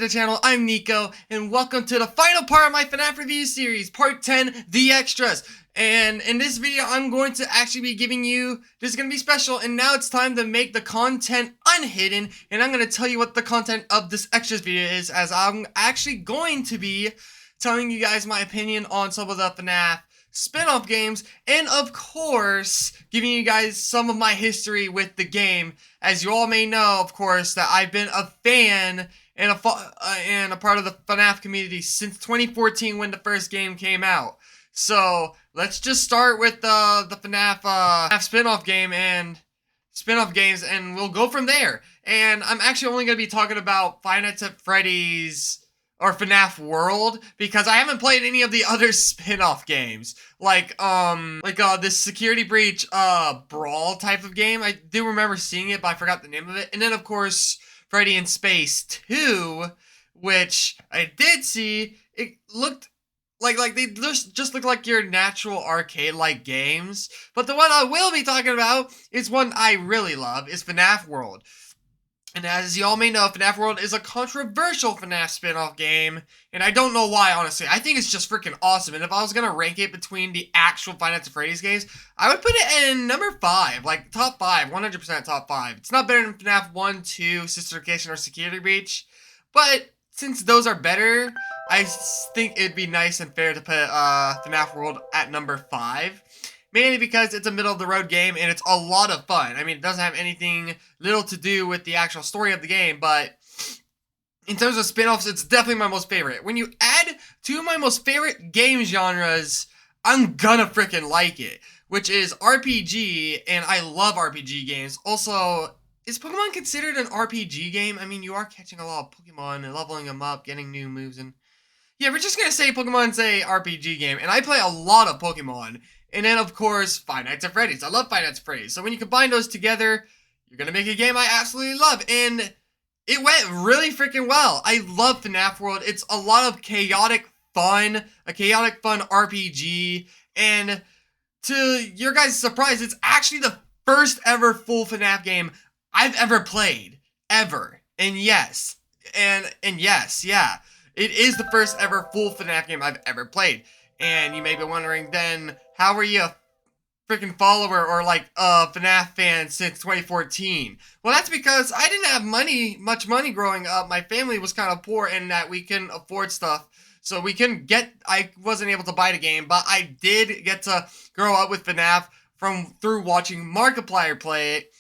the channel. I'm Nico, and welcome to the final part of my Fnaf review series, part 10, The Extras. And in this video, I'm going to actually be giving you, this is going to be special, and now it's time to make the content unhidden, and I'm going to tell you what the content of this extras video is, as I'm actually going to be telling you guys my opinion on some of the Fnaf spin-off games, and of course, giving you guys some of my history with the game. As you all may know, of course, that I've been a fan and a part of the Fnaf community since 2014 when the first game came out. So, let's just start with the Fnaf spin-off game and spin-off games, and we'll go from there. And I'm actually only going to be talking about Five Nights at Freddy's or Fnaf World, because I haven't played any of the other spin-off games, like this Security Breach, Brawl type of game. I do remember seeing it, but I forgot the name of it. And then, of course, Freddy in Space 2, which I did see. It looked like they just look like your natural arcade-like games. But the one I will be talking about is one I really love, is Fnaf World. And as you all may know, Fnaf World is a controversial Fnaf spin-off game, and I don't know why, honestly. I think it's just freaking awesome, and if I was gonna rank it between the actual Five Nights at Freddy's games, I would put it in number 5, like top 5, 100% top 5. It's not better than Fnaf 1, 2, Sister Location, or Security Breach, but since those are better, I think it'd be nice and fair to put Fnaf World at number 5. Mainly because it's a middle-of-the-road game, and it's a lot of fun. I mean, it doesn't have anything little to do with the actual story of the game, but in terms of spin-offs, it's definitely my most favorite. When you add two of my most favorite game genres, I'm gonna freaking like it, which is RPG, and I love RPG games. Also, is Pokemon considered an RPG game? I mean, you are catching a lot of Pokemon and leveling them up, getting new moves, and yeah, we're just gonna say Pokemon's a RPG game, and I play a lot of Pokemon. And then, of course, Five Nights at Freddy's. I love Five Nights at Freddy's. So when you combine those together, you're going to make a game I absolutely love. And it went really freaking well. I love Fnaf World. It's a lot of chaotic fun, a chaotic fun RPG. And to your guys' surprise, it's actually the first ever full Fnaf game I've ever played. Ever. And yes. And yes, yeah. It is the first ever full Fnaf game I've ever played. And you may be wondering then, how are you a freaking follower or like a Fnaf fan since 2014? Well, that's because I didn't have much money growing up. My family was kind of poor in that we couldn't afford stuff. So I wasn't able to buy the game, but I did get to grow up with Fnaf through watching Markiplier play it.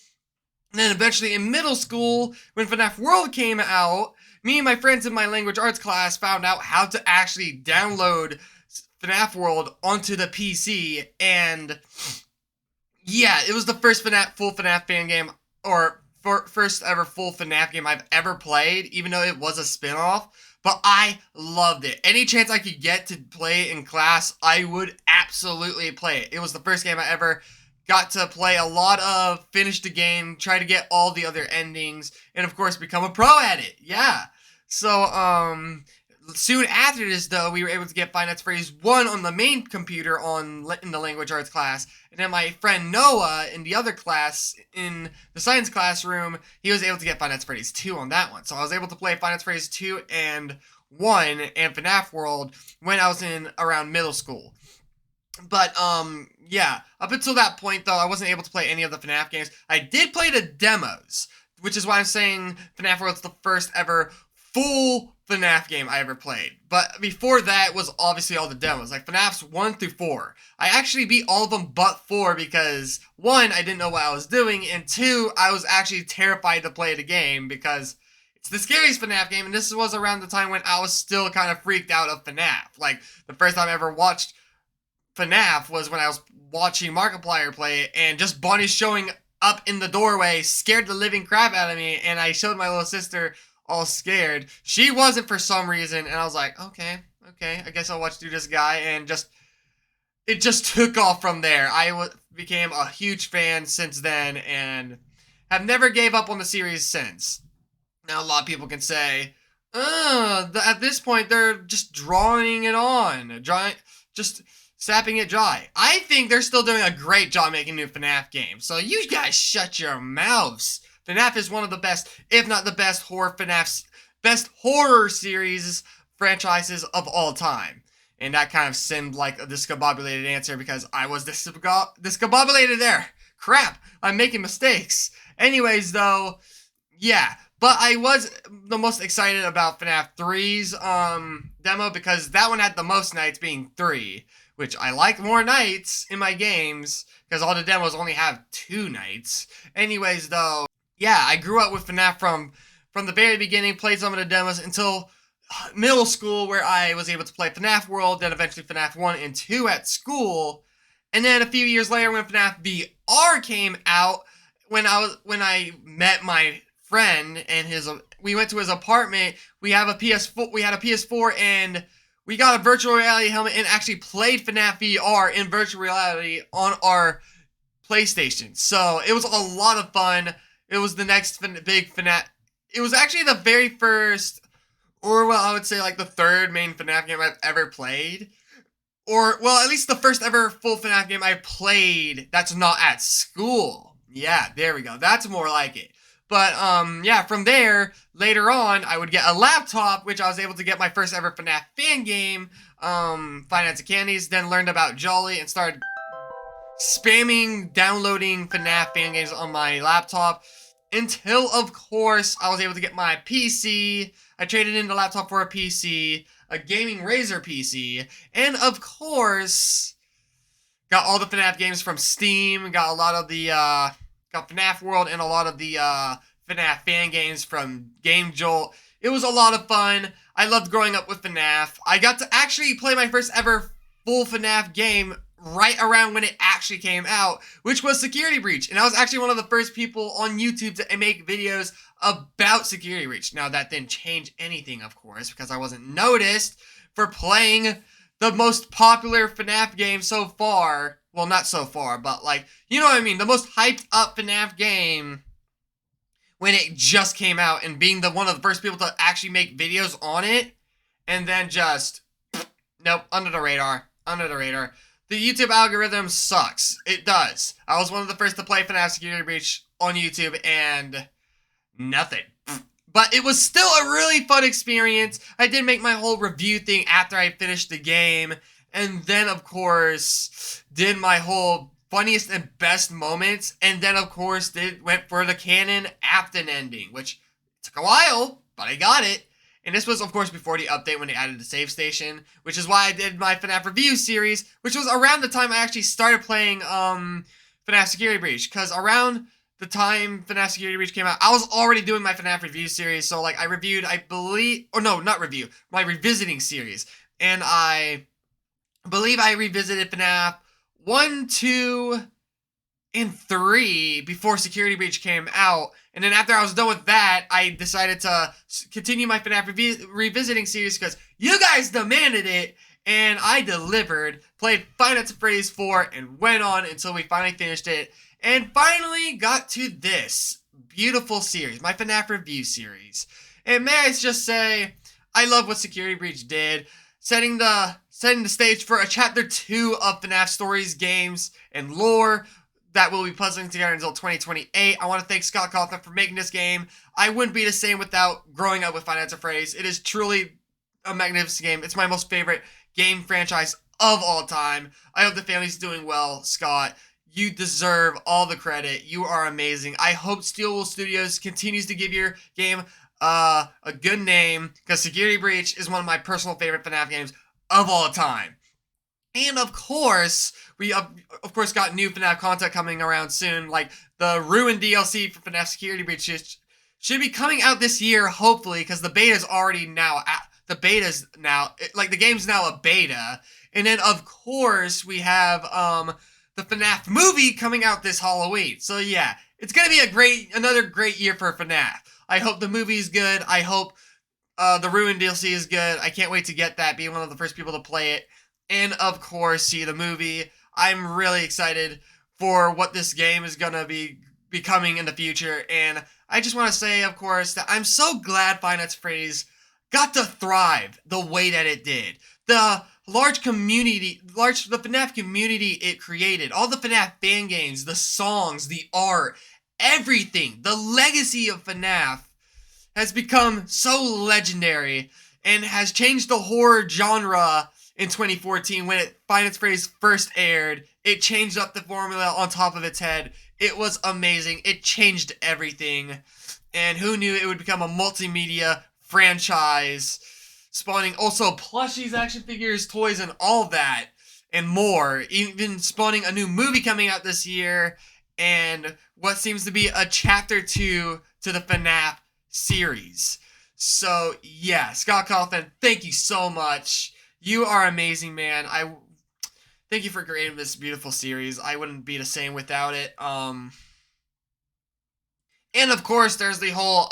And then eventually in middle school, when Fnaf World came out, me and my friends in my language arts class found out how to actually download Fnaf World onto the PC, and yeah, it was the first full Fnaf fan game, or first ever full Fnaf game I've ever played, even though it was a spin-off, but I loved it. Any chance I could get to play it in class, I would absolutely play it. It was the first game I ever got to play a lot of, finish the game, try to get all the other endings, and of course become a pro at it, yeah. So, soon after this, though, we were able to get Five Nights at Freddy's 1 on the main computer in the language arts class. And then my friend Noah, in the other class, in the science classroom, he was able to get Five Nights at Freddy's 2 on that one. So I was able to play Five Nights at Freddy's 2 and 1 and Fnaf World when I was in around middle school. But, yeah, up until that point, though, I wasn't able to play any of the Fnaf games. I did play the demos, which is why I'm saying Fnaf World's the first ever full Fnaf game I ever played. But before that was obviously all the demos, like Fnaf's 1 through 4. I actually beat all of them but 4 because 1, I didn't know what I was doing, and 2, I was actually terrified to play the game because it's the scariest Fnaf game, and this was around the time when I was still kind of freaked out of Fnaf. Like, the first time I ever watched Fnaf was when I was watching Markiplier play it, and just Bonnie showing up in the doorway scared the living crap out of me, and I showed my little sister all scared. She wasn't for some reason, and I was like, okay, I guess I'll watch through this guy, and it just took off from there. I became a huge fan since then, and have never gave up on the series since. Now, a lot of people can say, at this point, they're just drawing it on, just sapping it dry. I think they're still doing a great job making new Fnaf games, so you guys shut your mouths. Fnaf is one of the best, if not the best, best horror series franchises of all time. And that kind of seemed like a discombobulated answer because I was discombobulated there. Crap, I'm making mistakes. Anyways, though, yeah. But I was the most excited about FNAF 3's demo because that one had the most nights, being 3. Which I like more nights in my games because all the demos only have 2 nights. Anyways, though, yeah, I grew up with FNAF from the very beginning, played some of the demos until middle school, where I was able to play FNAF World, then eventually FNAF 1 and 2 at school. And then a few years later, when FNAF VR came out, when I met my friend and we went to his apartment. We had a PS4, and we got a virtual reality helmet and actually played FNAF VR in virtual reality on our PlayStation. So it was a lot of fun. It was the next big FNAF. It was actually the very first, or well, I would say like the third main FNAF game I've ever played. Or, well, at least the first ever full FNAF game I played that's not at school. Yeah, there we go. That's more like it. But, yeah, from there, later on, I would get a laptop, which I was able to get my first ever FNAF fan game, Finance and Candies, then learned about Jolly and started spamming downloading FNAF fan games on my laptop until, of course, I was able to get my PC. I traded in the laptop for a PC, a gaming Razer PC, and, of course, got all the FNAF games from Steam, got a lot of the, got FNAF World and a lot of the FNAF fan games from Game Jolt. It was a lot of fun. I loved growing up with FNAF. I got to actually play my first ever full FNAF game right around when it actually came out, which was Security Breach. And I was actually one of the first people on YouTube to make videos about Security Breach. Now, that didn't change anything, of course, because I wasn't noticed for playing the most popular FNAF game so far. Well, not so far, but like, you know what I mean? The most hyped up FNAF game when it just came out, and being one of the first people to actually make videos on it, and then just, nope, under the radar. The YouTube algorithm sucks. It does. I was one of the first to play FNAF Security Breach on YouTube, and nothing. But it was still a really fun experience. I did make my whole review thing after I finished the game, and then, of course, did my whole funniest and best moments, and then, of course, went for the canon Afton ending, which took a while, but I got it. And this was, of course, before the update when they added the save station, which is why I did my FNAF review series, which was around the time I actually started playing FNAF Security Breach, because around the time FNAF Security Breach came out, I was already doing my FNAF review series. So, like, I reviewed, I believe, or no, not review, my revisiting series. And I believe I revisited FNAF 1, 2, and 3 before Security Breach came out. And then after I was done with that, I decided to continue my FNAF revisiting series because you guys demanded it. And I delivered, played Five Nights at Freddy's 4, and went on until we finally finished it. And finally got to this beautiful series, my FNAF review series. And may I just say, I love what Security Breach did, setting the stage for a Chapter 2 of FNAF stories, games, and lore that will be puzzling together until 2028. I want to thank Scott Cawthon for making this game. I wouldn't be the same without growing up with Five Nights at Freddy's. It is truly a magnificent game. It's my most favorite game franchise of all time. I hope the family's doing well, Scott. You deserve all the credit. You are amazing. I hope Steelwool Studios continues to give your game a good name, because Security Breach is one of my personal favorite FNAF games of all time. And of course, we got new FNAF content coming around soon, like the Ruin DLC for FNAF Security Breach should be coming out this year, hopefully, because the beta's already now out. The game's now a beta. And then, of course, we have the FNAF movie coming out this Halloween. So yeah, it's gonna be another great year for FNAF. I hope the movie's good. I hope the Ruin DLC is good. I can't wait to get that, being one of the first people to play it. And of course, see the movie. I'm really excited for what this game is gonna be becoming in the future. And I just want to say, of course, that I'm so glad Five Nights at Freddy's got to thrive the way that it did. The large community, the FNAF community it created, all the FNAF fan games, the songs, the art, everything, the legacy of FNAF has become so legendary and has changed the horror genre in 2014 when Five Nights at Freddy's first aired. It changed up the formula on top of its head. It was amazing. It changed everything. And who knew it would become a multimedia franchise, spawning also plushies, action figures, toys, and all that, and more. Even spawning a new movie coming out this year, and what seems to be a chapter 2 to the Fnaf series. So, yeah, Scott Kaufman, thank you so much. You are amazing, man. Thank you for creating this beautiful series. I wouldn't be the same without it. And of course, there's the whole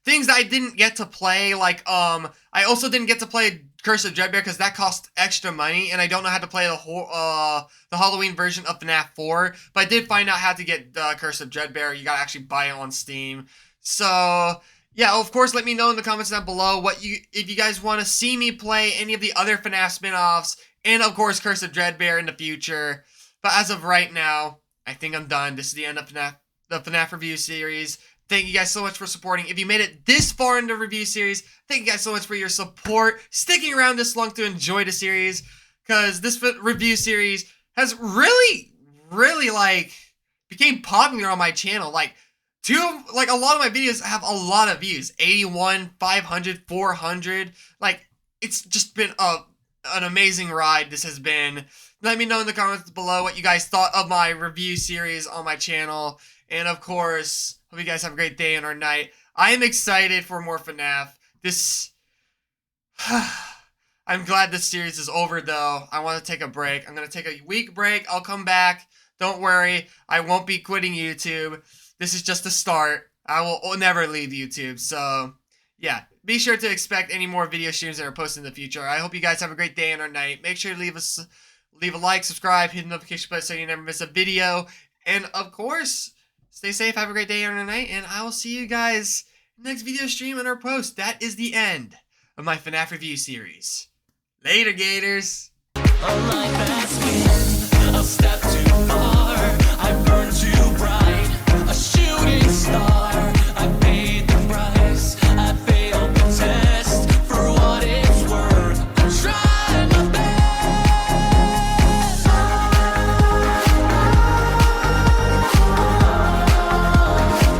things that I didn't get to play. Like I also didn't get to play Curse of Dreadbear because that cost extra money, and I don't know how to play the Halloween version of FNAF 4. But I did find out how to get Curse of Dreadbear. You gotta actually buy it on Steam. So yeah, of course, let me know in the comments down below if you guys want to see me play any of the other FNAF spin-offs, and of course Curse of Dreadbear in the future. But as of right now, I think I'm done. This is the end of the FNAF review series. Thank you guys so much for supporting. If you made it this far in the review series, thank you guys so much for your support, sticking around this long to enjoy the series, because this review series has really like became popular on my channel. Like a lot of my videos have a lot of views, 81, 500, 400. Like, it's just been an amazing ride this has been. Let me know in the comments below what you guys thought of my review series on my channel. And of course, hope you guys have a great day and or night. I am excited for more FNAF. I'm glad this series is over though. I want to take a break. I'm going to take a week break. I'll come back. Don't worry. I won't be quitting YouTube. This is just the start. I will never leave YouTube. So, yeah. Be sure to expect any more video streams that are posted in the future. I hope you guys have a great day and or night. Make sure to leave a like, subscribe, hit the notification button so you never miss a video. And of course, stay safe, have a great day and or night, and I will see you guys next video stream and or post. That is the end of my FNAF review series. Later, Gators. On my best friend, I'll step